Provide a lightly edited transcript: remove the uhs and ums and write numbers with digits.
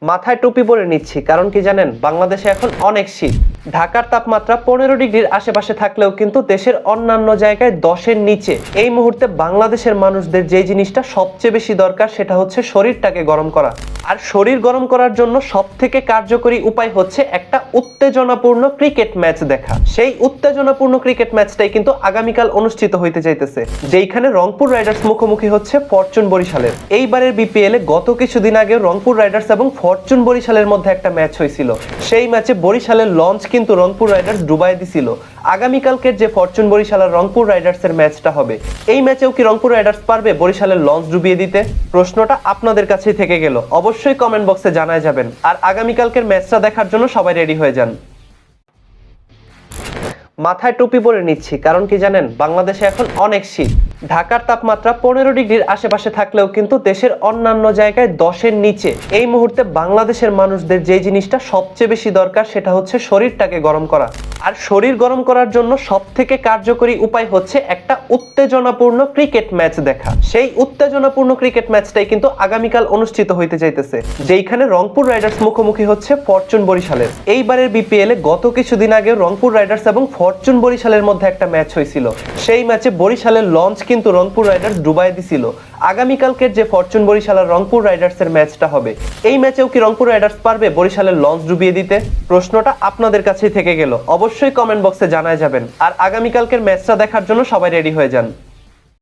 মাথায় টুপি পরে নিচ্ছি, কারণ কি জানেন, বাংলাদেশে এখন অনেক শীত। ঢাকার তাপমাত্রা 15 ডিগ্রির আশেপাশে থাকলেও কিন্তু দেশের অন্যান্য জায়গায় 10-এর নিচে। এই মুহূর্তে বাংলাদেশের মানুষদের যে জিনিসটা সবচেয়ে বেশি দরকার সেটা হচ্ছে শরীরটাকে গরম করা। আর শরীর গরম করার জন্য সব থেকে কার্যকরী উপায় হচ্ছে একটা উত্তেজনাপূর্ণ ক্রিকেট ম্যাচ দেখা। সেই উত্তেজনাপূর্ণ ক্রিকেট ম্যাচটাই কিন্তু আগামীকাল অনুষ্ঠিত হইতে যাইতেছে, যেইখানে রংপুর রাইডার্স মুখোমুখি হচ্ছে ফরচুন বরিশালের। এইবারের বিপিএল এ গত কিছুদিন আগে রংপুর রাইডার্স এবং ফরচুন বরিশালের মধ্যে একটা ম্যাচ হয়েছিল। সেই ম্যাচে বরিশালের লঞ্চ কিন্তু রংপুর রাইডার্স ডুবাই দিছিল। আগামীকালকের যে ফরচুন বরিশাল আর রংপুর রাইডার্সের ম্যাচটা হবে, এই ম্যাচেও কি রংপুর রাইডার্স পারবে বরিশালের লঞ্চ ডুবিয়ে দিতে? প্রশ্নটা আপনাদের কাছেই থেকে গেল, অবশ্যই কমেন্ট বক্সে জানায় যাবেন। আর আগামীকালকের ম্যাচটা দেখার জন্য সবাই রেডি হয়ে যান। মাথায় টুপি পরে নিচ্ছি, কারণ কি জানেন, বাংলাদেশে এখন অনেক শীত। ঢাকার তাপমাত্রা 15 ডিগ্রির আশেপাশে থাকলেও কিন্তু দেশের অন্যান্য জায়গায় 10-এর নিচে। এই মুহূর্তে বাংলাদেশের মানুষদের যে জিনিসটা সবচেয়ে বেশি দরকার সেটা হচ্ছে শরীরটাকে গরম করা। আর শরীর গরম করার জন্য সব থেকে কার্যকরী উপায় হচ্ছে একটা উত্তেজনাপূর্ণ ক্রিকেট ম্যাচ দেখা। সেই উত্তেজনাপূর্ণ ক্রিকেট ম্যাচটাই কিন্তু আগামীকাল অনুষ্ঠিত হইতে যাইতেছে, যেইখানে রংপুর রাইডার্স মুখোমুখি হচ্ছে ফরচুন বরিশালের। এইবারের বিপিএল এ গত কিছুদিন আগে রংপুর রাইডার্স এবং ফরচুন বরিশালের মধ্যে একটা ম্যাচ হয়েছিল। সেই ম্যাচে বরিশালের লঞ্চ কিন্তু রংপুর রাইডার্স ডুবাই দিছিল। আগামীকালকের যে ফরচুন বরিশাল আর রংপুর রাইডার্সের ম্যাচটা হবে, এই ম্যাচেও কি রংপুর রাইডার্স পারবে বরিশালের লঞ্চ ডুবিয়ে দিতে? প্রশ্নটা আপনাদের কাছেই থেকে গেল, অবশ্যই কমেন্ট বক্সে জানায় যাবেন। আর আগামীকালকের ম্যাচটা দেখার জন্য সবাই রেডি হয়ে যান।